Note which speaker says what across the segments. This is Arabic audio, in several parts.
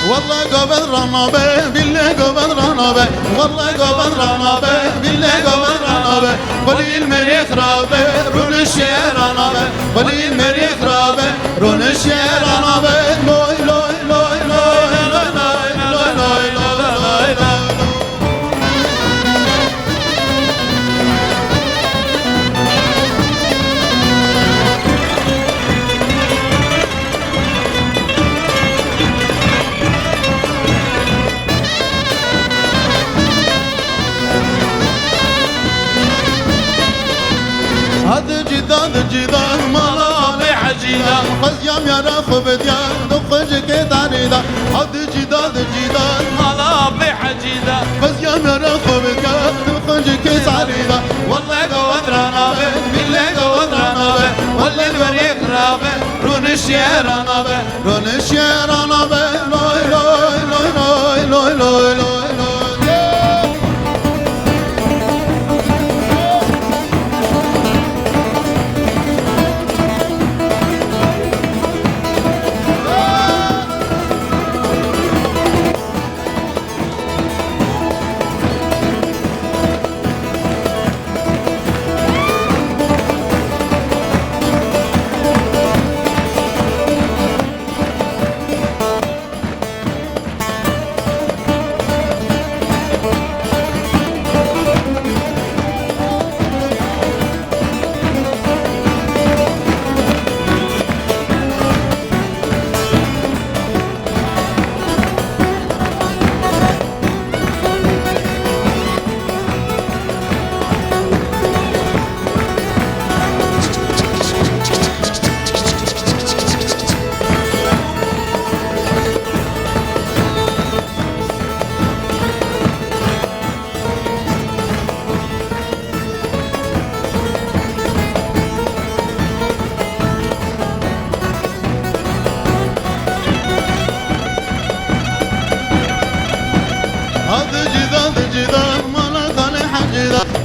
Speaker 1: والله قبل رنابه بالله قبل رنابه والله قبل رنابه بالله قبل رنابه ولي المريخ رابه رون الشير رنابه ولي المريخ رابه رون الشير رنابه لوي لوي لوي لوي لوي لوي لوي لوي لوي جدار ملامي عجيدة قزيام يا راخو بديان دخج كداريدا هاد جدار ملامي عجيدة قزيام يا راخو بديان دخج كداريدا والله قواد رانابه بالله قواد رانابه والله الوريق رابه رون الشير رانابه رون الشير رانابه لوي لوي لوي لوي لوي لوي لوي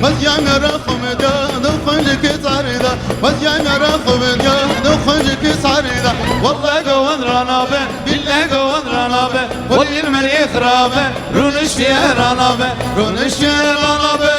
Speaker 1: بس يا مرخم دا دخنجك صاردا بس يا مرخم دا دخنجك صاردا والله قوان رانابه بالله قوان رانابه واليرمن يخرابه رونش في رانابه رونش في رانابه